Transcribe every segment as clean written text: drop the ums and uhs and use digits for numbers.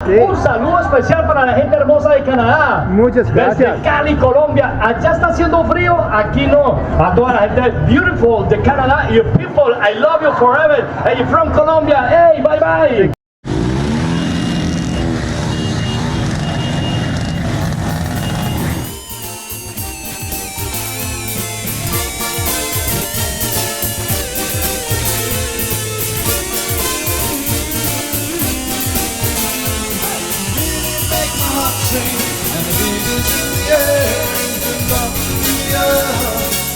Sí. Un saludo especial para la gente hermosa de Canadá. Muchas gracias. Desde Cali, Colombia. Allá está haciendo frío, aquí no. A toda la gente beautiful de Canadá. You people, I love you forever. Hey, you're from Colombia. Hey, bye bye. And the beat is in the air. Colombia,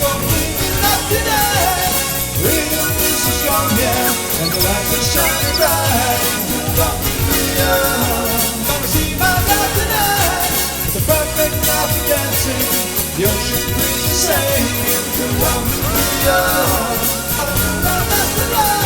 Colombia, love today. Freedom is so strong, yeah, and the lights are shining bright. Colombia, come see my love tonight. It's a perfect night for dancing. The ocean breeze is saying, Colombia, love that's the light.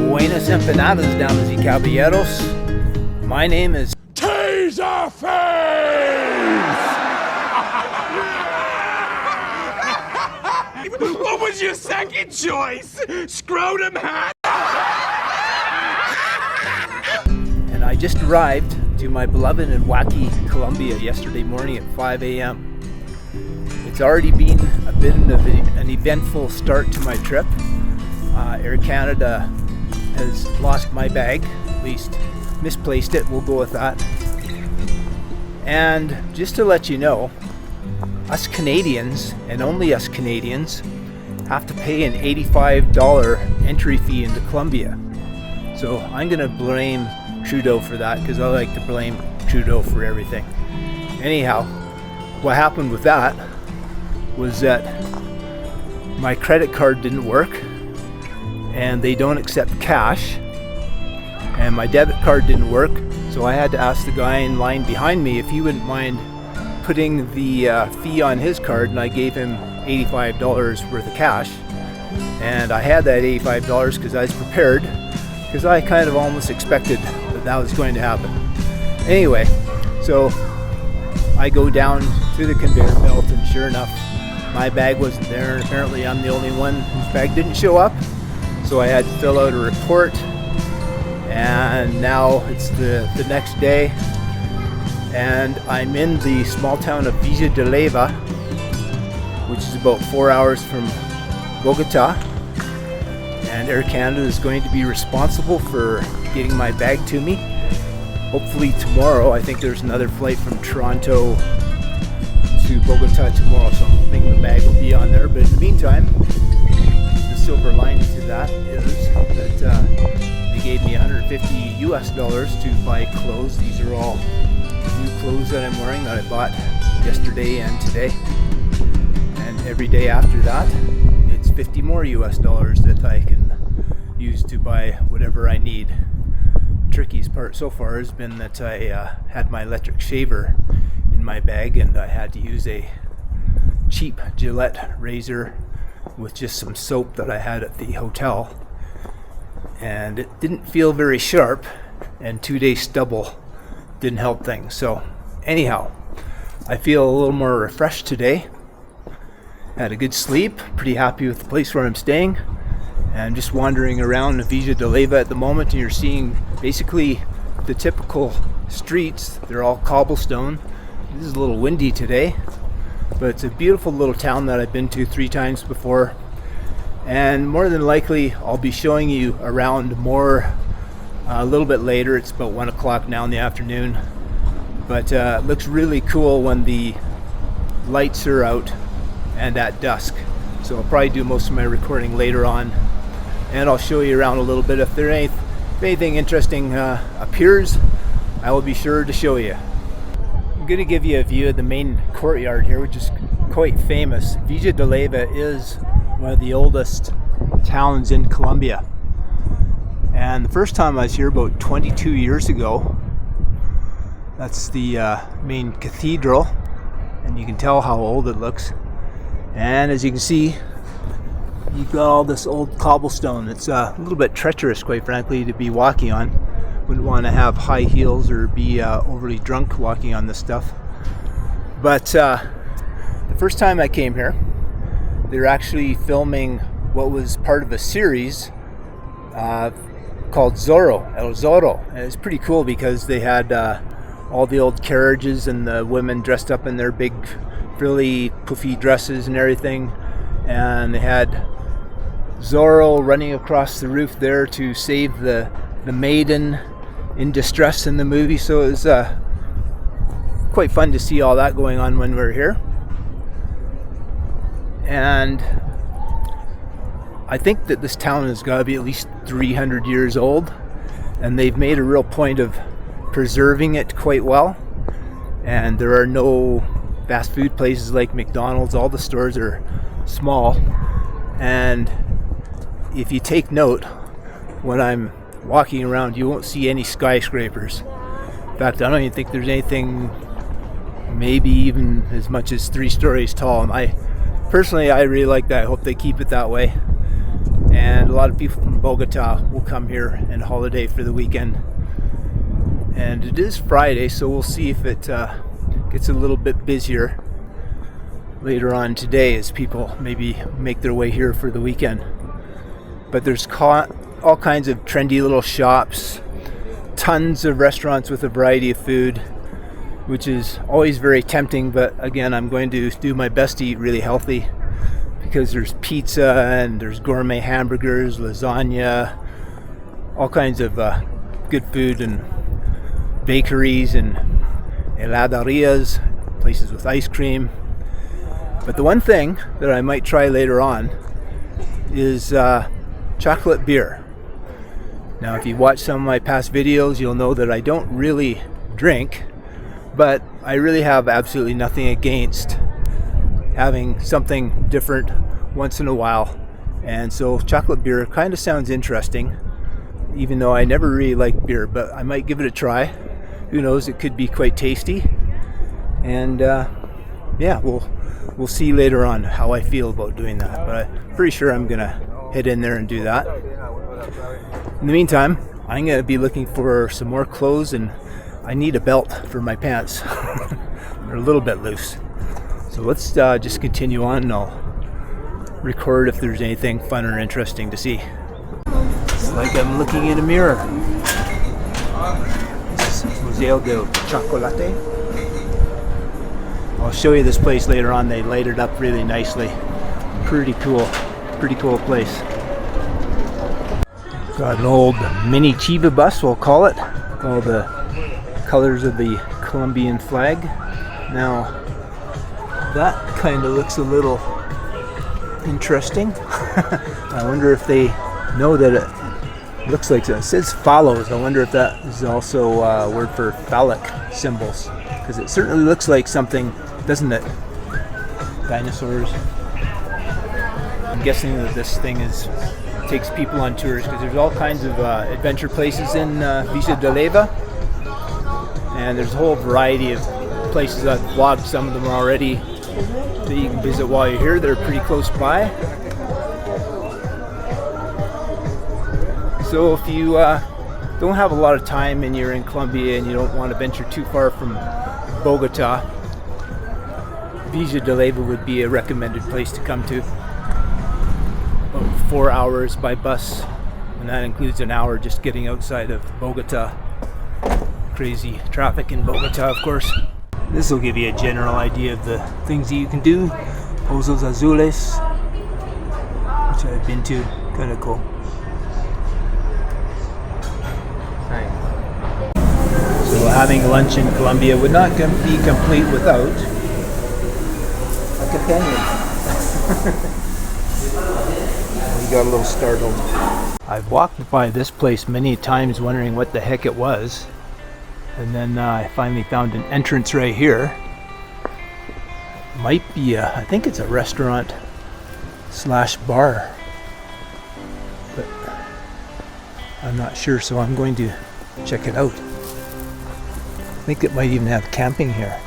Buenas empanadas, damas y caballeros. My name is Taserface! What was your second choice? Scrotum hat? and I just arrived to my beloved and wacky Colombia yesterday morning at 5 a.m. It's already been a bit of an eventful start to my trip. Air Canada has lost my bag, at least misplaced it, we'll go with that. And just to let you know, us Canadians, and only us Canadians, have to pay an $85 entry fee into Colombia. So I'm gonna blame Trudeau for that, because I like to blame Trudeau for everything. Anyhow, what happened with that was that my credit card didn't work, and they don't accept cash, and my debit card didn't work, so I had to ask the guy in line behind me if he wouldn't mind putting the fee on his card, and I gave him $85 worth of cash. And I had that $85 because I was prepared, because I kind of almost expected that was going to happen. Anyway, so I go down to the conveyor belt, and sure enough, my bag wasn't there, and apparently I'm the only one whose bag didn't show up. So I had to fill out a report, and now it's the next day, and I'm in the small town of Villa de Leyva, which is about 4 hours from Bogota, and Air Canada is going to be responsible for getting my bag to me. Hopefully tomorrow. I think there's another flight from Toronto to Bogota tomorrow, so I'm hoping the bag will be on there. But in the meantime, the silver lining to that is that they gave me $150 US to buy clothes. These are all new clothes that I'm wearing that I bought yesterday and today. And every day after that, it's $50 more US that I can use to buy whatever I need. The trickiest part so far has been that I had my electric shaver in my bag, and I had to use a cheap Gillette razor with just some soap that I had at the hotel, and it didn't feel very sharp, and 2-day stubble didn't help things. So anyhow, I feel a little more refreshed today. Had a good sleep, pretty happy with the place where I'm staying, and I'm just wandering around Villa de Leyva at the moment, and you're seeing basically the typical streets. They're all cobblestone. This is a little windy today, but it's a beautiful little town that I've been to 3 times before, and more than likely I'll be showing you around more a little bit later. It's about 1 o'clock now in the afternoon, but it looks really cool when the lights are out and at dusk. So I'll probably do most of my recording later on, and I'll show you around a little bit. If anything interesting appears, I will be sure to show you. I'm going to give you a view of the main courtyard here, which is quite famous. Villa de Leyva is one of the oldest towns in Colombia. And the first time I was here about 22 years ago, That's the main cathedral, and you can tell how old it looks. And as you can see, you've got all this old cobblestone. It's a little bit treacherous, quite frankly, to be walking on. Wouldn't want to have high heels or be overly drunk walking on this stuff. But the first time I came here, they were actually filming what was part of a series called Zorro, El Zorro. And it's pretty cool because they had all the old carriages and the women dressed up in their big frilly puffy dresses and everything. And they had Zorro running across the roof there to save the maiden in distress in the movie. So it was quite fun to see all that going on when we were here. And I think that this town has got to be at least 300 years old, and they've made a real point of preserving it quite well. And there are no fast food places like McDonald's. All the stores are small, and if you take note, when I'm walking around, you won't see any skyscrapers. In fact, I don't even think there's anything maybe even as much as 3 stories tall. And I really like that. I hope they keep it that way. And a lot of people from Bogota will come here and holiday for the weekend. And it is Friday, so we'll see if it gets a little bit busier later on today as people maybe make their way here for the weekend. But there's all kinds of trendy little shops, tons of restaurants with a variety of food, which is always very tempting. But again, I'm going to do my best to eat really healthy, because there's pizza and there's gourmet hamburgers, lasagna, all kinds of good food, and bakeries and heladerias, places with ice cream. But the one thing that I might try later on is chocolate beer. Now, if you watch some of my past videos, you'll know that I don't really drink, but I really have absolutely nothing against having something different once in a while. And so chocolate beer kind of sounds interesting, even though I never really liked beer, but I might give it a try. Who knows, it could be quite tasty. And yeah, we'll see later on how I feel about doing that, but I'm pretty sure I'm gonna head in there and do that. In the meantime, I'm gonna be looking for some more clothes, and I need a belt for my pants. They're a little bit loose. So let's just continue on, and I'll record if there's anything fun or interesting to see. It's like I'm looking in a mirror. This is Museo de Chocolate. I'll show you this place later on. They light it up really nicely. Pretty cool place. Got an old mini Chiva bus, we'll call it, with all the colors of the Colombian flag. Now, that kind of looks a little interesting. I wonder if they know that it looks like it says follows. I wonder if that is also a word for phallic symbols, because it certainly looks like something, doesn't it? Dinosaurs. I'm guessing that this thing takes people on tours, because there's all kinds of adventure places in Villa de Leyva, and there's a whole variety of places. I've vlogged some of them already that you can visit while you're here. They're pretty close by. So if you don't have a lot of time and you're in Colombia and you don't want to venture too far from Bogota, Villa de Leyva would be a recommended place to come to. About 4 hours by bus, and that includes an hour just getting outside of Bogota. Crazy traffic in Bogota, of course. This will give you a general idea of the things that you can do. Pozos Azules, which I've been to, kind of cool. So having lunch in Colombia would not be complete without a companion. You got a little startled. I've walked by this place many times wondering what the heck it was, and then I finally found an entrance right here. Might be I think it's a restaurant / bar, but I'm not sure, so I'm going to check it out. think it might even have camping here.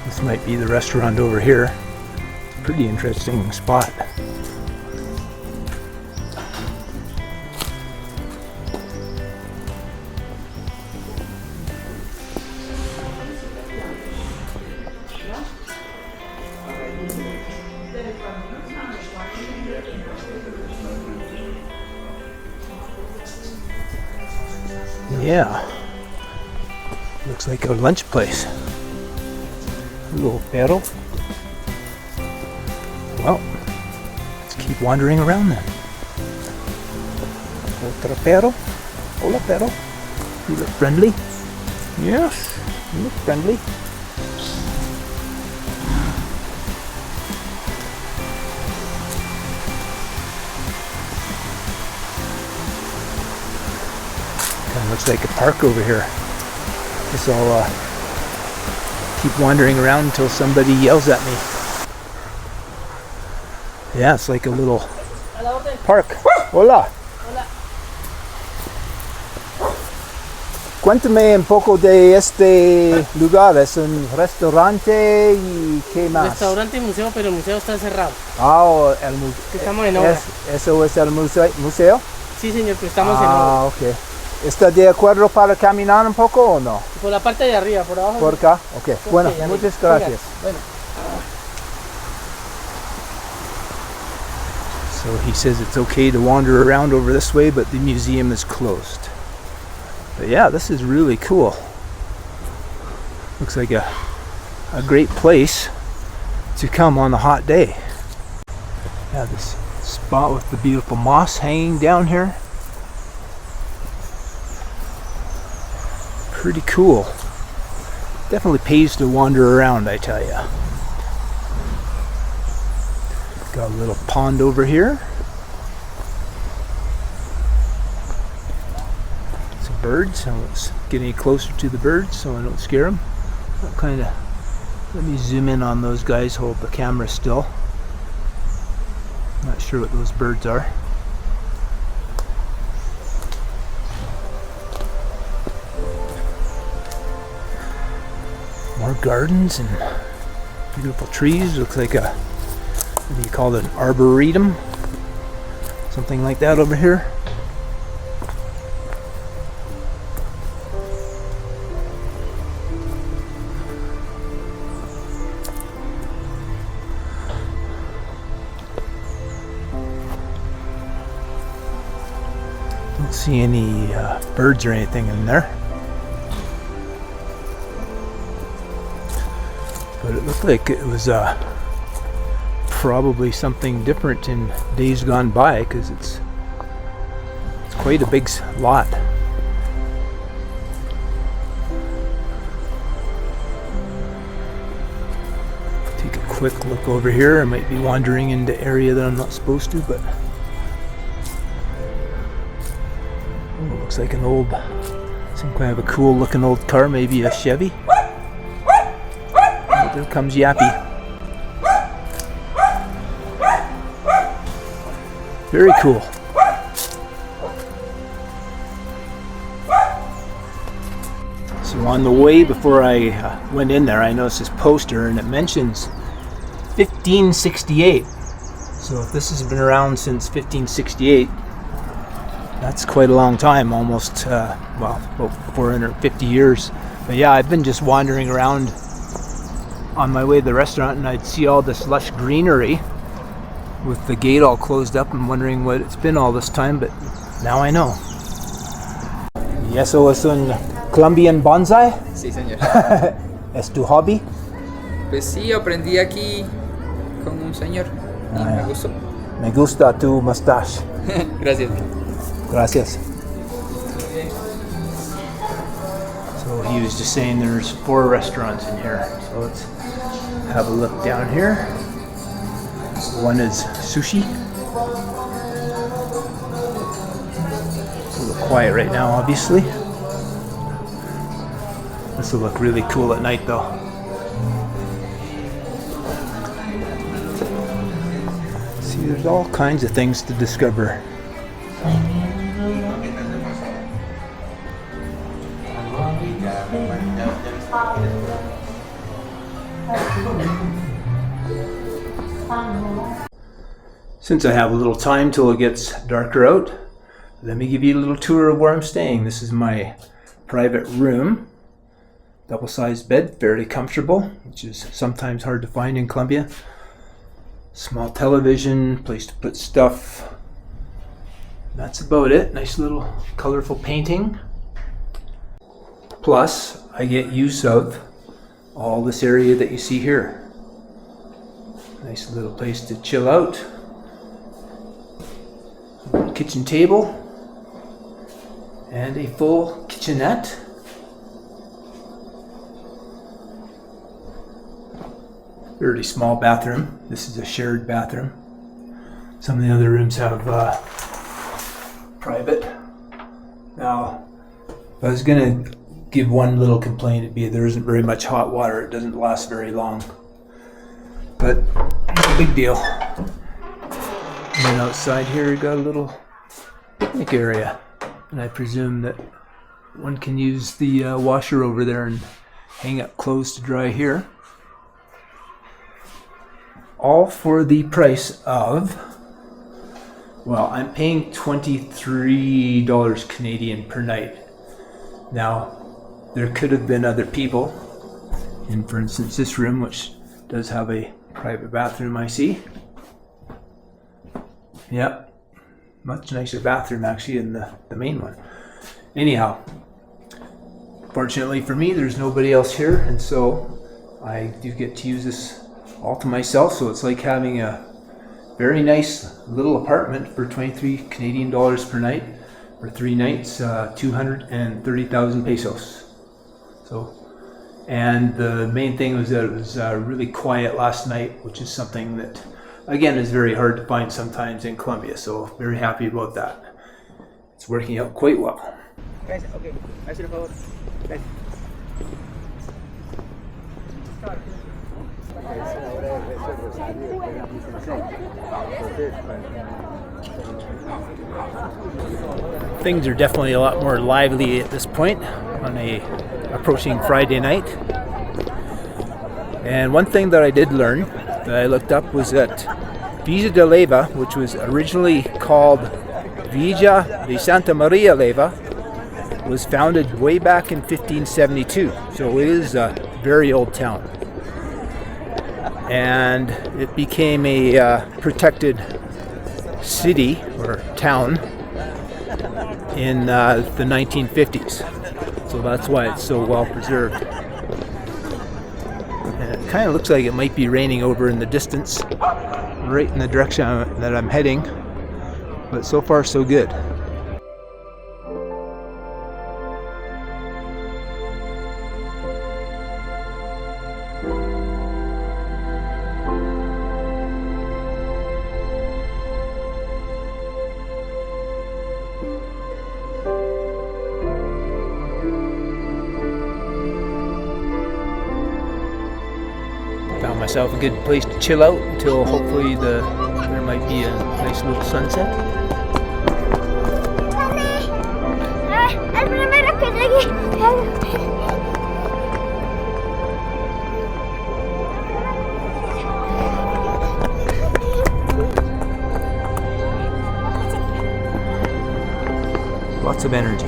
This might be the restaurant over here. Pretty interesting spot. Yeah, looks like a lunch place. A little perro. Well, let's keep wandering around then. Otro perro. Hola perro. You look friendly. Yes, you look friendly. Kind of looks like a park over here. Guess I'll keep wandering around until somebody yells at me. Yeah, it's like a little park. Hola. Cuéntame un poco de este lugar. ¿Es un restaurante y qué más? Restaurante y museo, pero el museo está cerrado. Ah, el museo. Estamos en obra. ¿Eso es el museo? Sí, señor, pero estamos en obra. Ok. ¿Está de acuerdo para caminar un poco o no? Por la parte de arriba, por abajo. ¿Por acá? Ok. Bueno, muchas gracias. Bueno. So he says it's okay to wander around over this way, but the museum is closed. But yeah, this is really cool. Looks like a great place to come on a hot day. Yeah, this spot with the beautiful moss hanging down here. Pretty cool. Definitely pays to wander around, I tell ya. Got a little pond over here. Some birds. I won't get any closer to the birds so I don't scare them. Let me zoom in on those guys, hold the camera still. Not sure what those birds are. More gardens and beautiful trees. Looks like a, what do you call it, an arboretum? Something like that over here. Don't see any birds or anything in there. But it looked like it was probably something different in days gone by, because it's quite a big lot. Take a quick look over here. I might be wandering into area that I'm not supposed to, but it looks like an old, some kind of a cool looking old car, maybe a Chevy. There comes Yappy. Very cool. So on the way, before I went in there, I noticed this poster and it mentions 1568. So if this has been around since 1568, that's quite a long time, almost, well, about 450 years. But yeah, I've been just wandering around on my way to the restaurant, and I'd see all this lush greenery with the gate all closed up and wondering what it's been all this time, but now I know. ¿Y eso es un Colombian bonsai? Sí, señor. ¿Es tu hobby? Pues sí, aprendí aquí con un señor y me gustó. Me gusta tu mustache. Gracias. Gracias. So he was just saying there's 4 restaurants in here. So let's have a look down here. One is sushi. It's a little quiet right now, obviously. This will look really cool at night though. See, there's all kinds of things to discover. Since I have a little time till it gets darker out, let me give you a little tour of where I'm staying. This is my private room. Double-sized bed, fairly comfortable, which is sometimes hard to find in Colombia. Small television, place to put stuff. That's about it. Nice little colorful painting. Plus, I get use of all this area that you see here. Nice little place to chill out. Kitchen table and a full kitchenette. Fairly small bathroom. This is a shared bathroom. Some of the other rooms have private. Now, if I was going to give one little complaint, it'd be there isn't very much hot water. It doesn't last very long. But no big deal. And then outside here, you got a little picnic area. And I presume that one can use the washer over there and hang up clothes to dry here. All for the price of, well, I'm paying $23 Canadian per night. Now, there could have been other people in, for instance, this room, which does have a private bathroom, I see. Yep, much nicer bathroom actually than the main one. Anyhow, fortunately for me, there's nobody else here, and so I do get to use this all to myself, so it's like having a very nice little apartment for 23 Canadian dollars per night for 3 nights, 230,000 pesos. So, and the main thing was that it was really quiet last night, which is something that, again, is very hard to find sometimes in Colombia, so very happy about that. It's working out quite well. Guys, okay, things are definitely a lot more lively at this point on a approaching Friday night. And one thing that I did learn that I looked up was that Villa de Leyva, which was originally called Villa de Santa Maria Leyva, was founded way back in 1572. So it is a very old town. And it became a protected city or town in the 1950s. So that's why it's so well preserved. And it kind of looks like it might be raining over in the distance, right in the direction that I'm heading. But so far so good. Found myself a good place to chill out until hopefully there might be a nice little sunset. Lots of energy.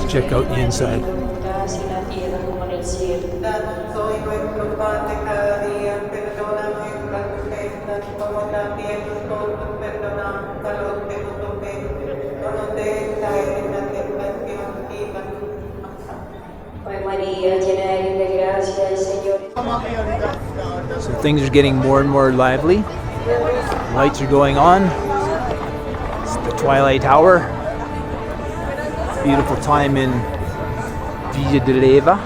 Check out the inside. María, So things are getting more and more lively. Lights are going on. It's the twilight hour. Beautiful time in Villa de Leyva.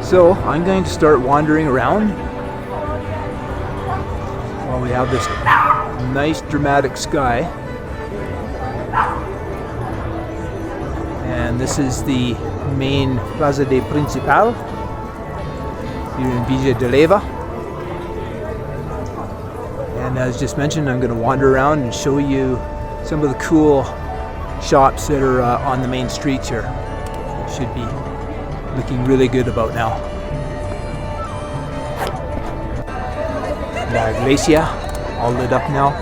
So I'm going to start wandering around while we have this nice dramatic sky. And this is the main Plaza de Principal here in Villa de Leyva. And as just mentioned, I'm going to wander around and show you some of the cool shops that are on the main streets here. Should be looking really good about now. La Iglesia, all lit up now.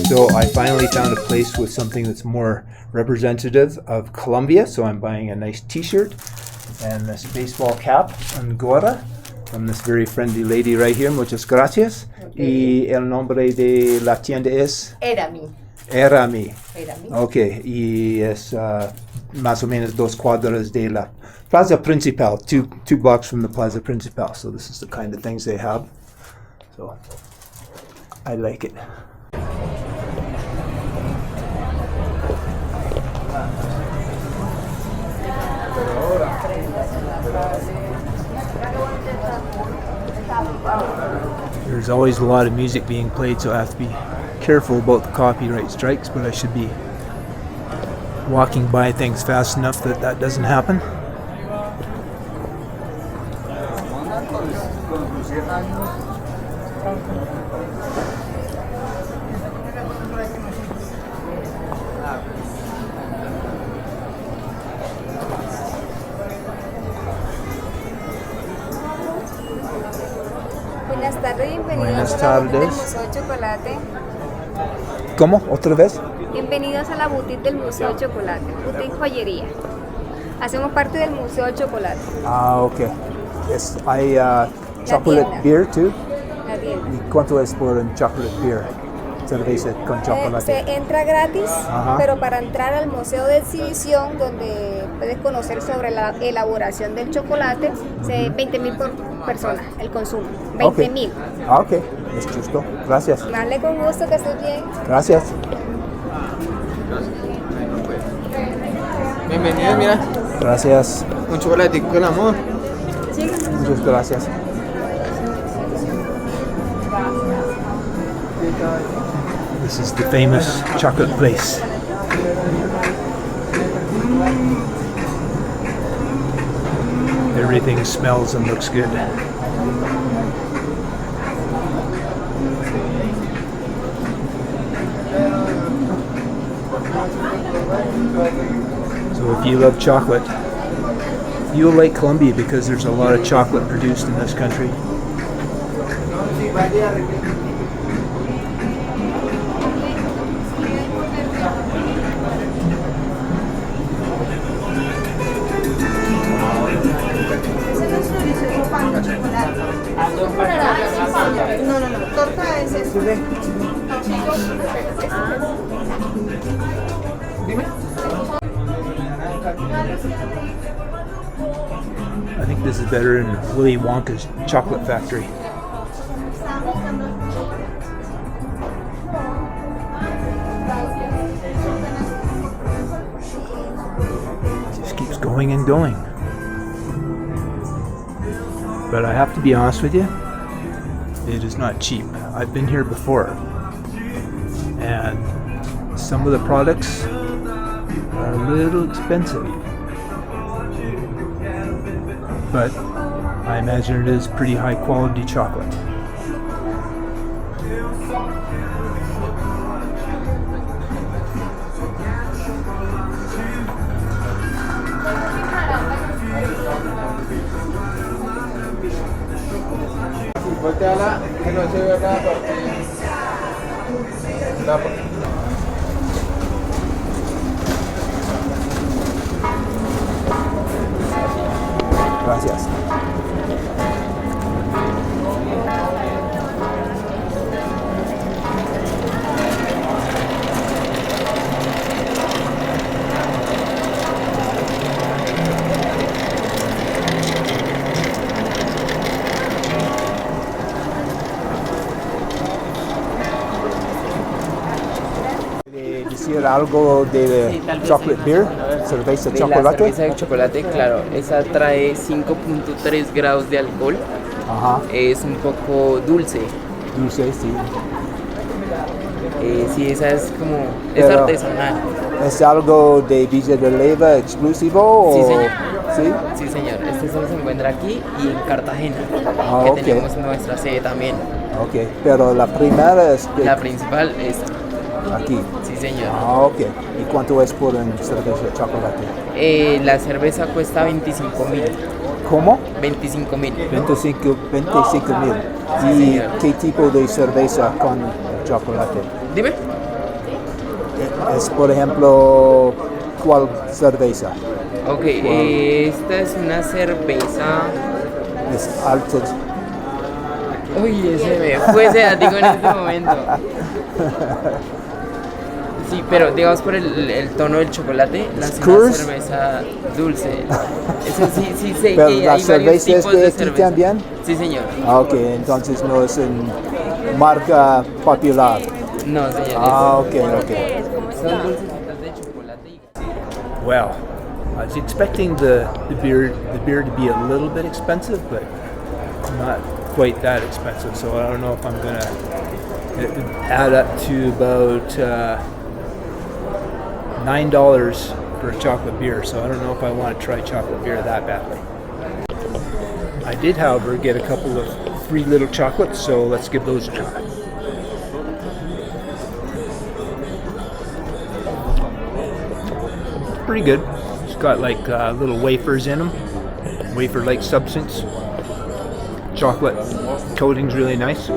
So I finally found a place with something that's more representative of Colombia. So I'm buying a nice t-shirt and this baseball cap, Angora, from this very friendly lady right here. Muchas gracias. Okay. Y el nombre de la tienda es? Erami. Erami. Erami. Ok, y es más o menos 2 cuadras de la Plaza Principal, two blocks from the Plaza Principal. So this is the kind of things they have. So I like it. There's always a lot of music being played, so I have to be careful about the copyright strikes, but I should be walking by things fast enough that that doesn't happen. Buenas tardes, bienvenidos Buenas a la boutique del tardes. Museo de Chocolate. ¿Cómo? ¿Otra vez? Bienvenidos a la boutique del Museo de Chocolate, boutique joyería. Hacemos parte del Museo de Chocolate, Ah, ok. Hay chocolate tienda. beer too. la tienda. ¿Y cuánto es por un chocolate beer? Cerveza con chocolate. Se entra gratis, Ajá. pero para entrar al Museo de Exhibición, donde puedes conocer sobre la elaboración del chocolate, 20.000 por persona, el consumo. 20.000. Ah, ok. Es justo. Gracias. Vale, con gusto, que estés bien. Gracias. Bienvenido, mira, Gracias. un chocolatico con amor. Muchas gracias. This is the famous chocolate place. Everything smells and looks good. So if you love chocolate, you'll like Colombia because there's a lot of chocolate produced in this country. I think this is better than Willy Wonka's chocolate factory. Just keeps going and going. But I have to be honest with you, it is not cheap. I've been here before, and some of the products are a little expensive. But I imagine it is pretty high quality chocolate. Volteala, que no se vea nada por ti. Gracias. Decir algo de chocolate beer, cerveza De chocolate. la cerveza de chocolate, claro, esa trae 5.3 grados de alcohol. Ajá, Es un poco dulce. dulce, sí. Sí, esa es como... es Pero- artesanal. ¿Es algo de Villa de Leyva exclusivo? Sí, o- señor. ¿Sí? Sí, señor. Este solo se encuentra aquí y en Cartagena, Ah, que ok. tenemos nuestra sede también. Ok, pero la primera es de La principal es... aquí. Sí, señor. Ah, ok. ¿Y cuánto es por una cerveza de chocolate? La cerveza cuesta 25.000. ¿Cómo? 25.000. 25,000. Sí, ¿Y señor. qué tipo de cerveza con chocolate? Dime. Es, por ejemplo, ¿cuál cerveza? Ok, esta es una cerveza... Es alta. Uy, ese me fue ese datico en este momento. Sí, pero digamos por el tono del chocolate, la Scurs. cerveza dulce. Eso sí, sí sé Pero que la hay varios cerveza es tipos de de aquí cerveza. también. Sí, señor. Ah, ok, entonces no es en marca popular. No, señor. Ah, ok, ok. Son dulcecitas de chocolate y... Well, I was expecting the beer to be a little bit expensive, but not quite that expensive. So I don't know if I'm gonna add up to about $9 for a chocolate beer. So I don't know if I want to try chocolate beer that badly. I did, however, get a couple of free little chocolates, so let's give those a try. Pretty good. It's got like little wafers in them, wafer-like substance. Chocolate coating's really nice.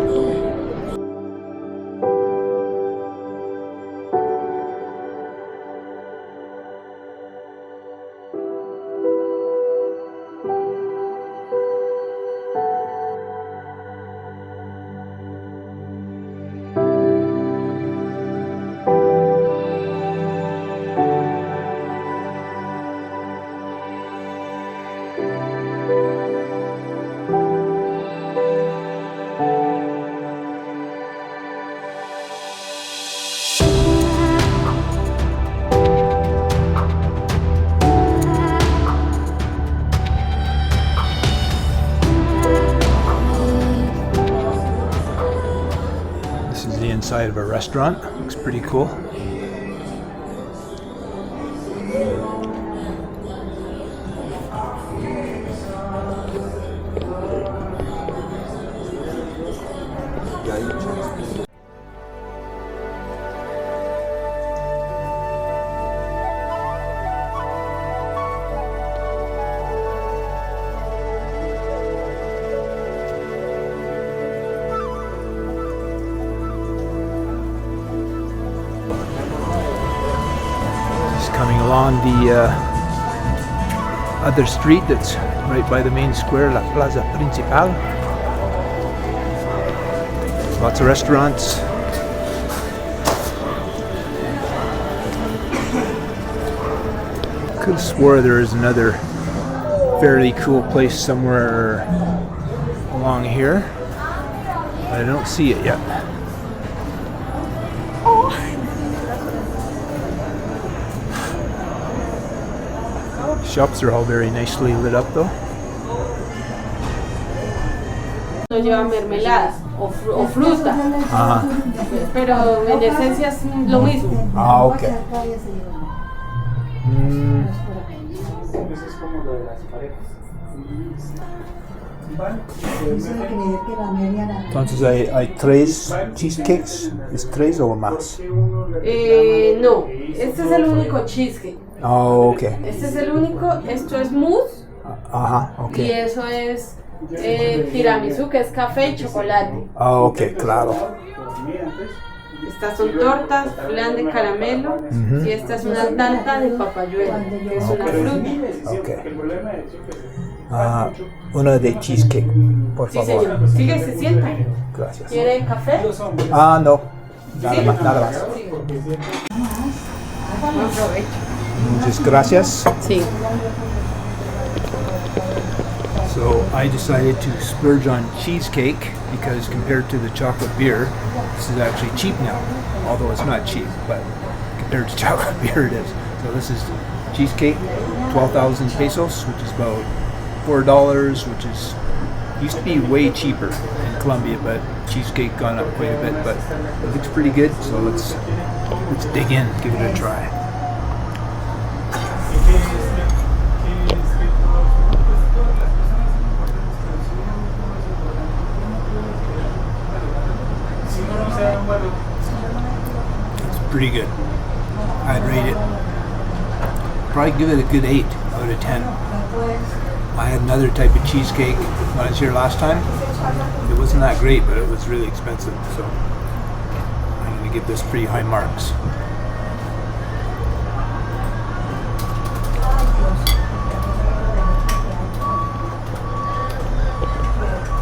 This is the inside of a restaurant. Looks pretty cool. Just coming along the other street that's right by the main square, La Plaza Principal. Lots of restaurants. Could have swore there is another fairly cool place somewhere along here, but I don't see it yet. Shops are all very nicely lit up though. No lleva mermelada o fruta, Ajá. pero en esencia es lo mismo. Ah, ok. Entonces hay tres cheesecakes. ¿Es tres o más? No, este es el único cheesecake. Oh, ok. Este es el único, esto es mousse Ajá, ok. y eso es tiramisú, que es café y chocolate. Ah, ok, claro. Estas son tortas, flan de caramelo y esta es una tarta de papayuela, que es una fruta. Ok. Una de cheesecake, por Sí, favor. señor. Sigue, se sienta. Gracias. ¿Quiere café? No. Nada más, nada más. Muchas gracias. Sí. So I decided to splurge on cheesecake because compared to the chocolate beer, this is actually cheap now. Although it's not cheap, but compared to chocolate beer it is. So this is cheesecake, 12,000 pesos, which is about $4, which is used to be way cheaper in Colombia, but cheesecake gone up quite a bit. But it looks pretty good, so let's dig in, give it a try. It's pretty good. I'd rate it. Probably give it a good 8 out of 10. I had another type of cheesecake when I was here last time. It wasn't that great, but it was really expensive, so I'm going to give this pretty high marks.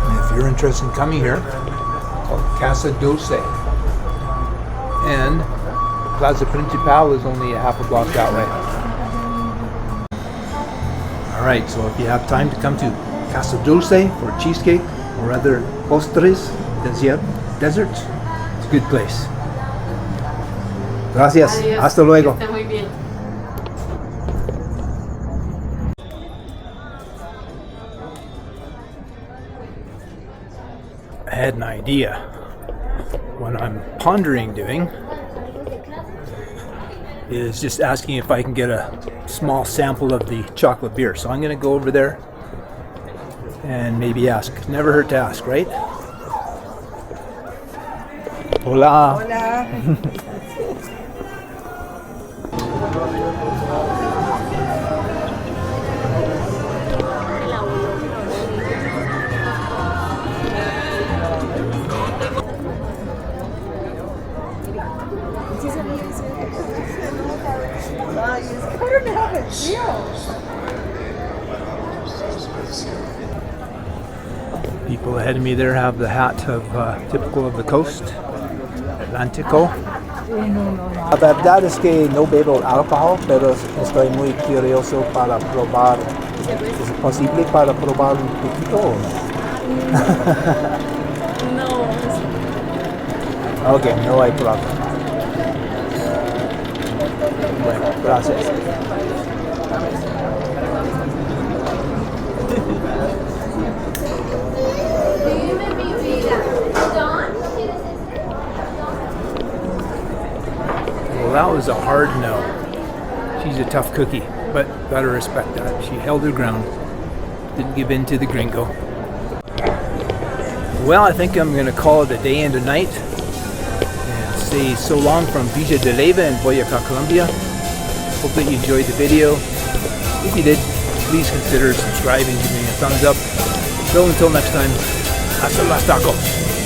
And if you're interested in coming here, it's called Casa Chisakui. And Plaza Principal is only a half a block that way. Alright, so if you have time to come to Casa Chisakui for cheesecake or other postres, desserts, it's a good place. Gracias. Adiós. Hasta luego. Que esté muy bien. I had an idea. What I'm pondering doing is just asking if I can get a small sample of the chocolate beer. So I'm going to go over there and maybe ask. Never hurt to ask, right? Hola. People ahead of me there have the hat of typical of the coast, Atlántico. La verdad es que no bebo alcohol, pero estoy muy curioso para probar. ¿Es posible para probar un poquito o no? No. Ok, no hay problema. Bueno, gracias. Well, that was a hard no. She's a tough cookie, but gotta respect that. She held her ground, didn't give in to the gringo. Well, I think I'm gonna call it a day and a night and say so long from Villa de Leyva in Boyacá, Colombia. Hope that you enjoyed the video. If you did, please consider subscribing, giving me a thumbs up. So until next time, hasta las tacos.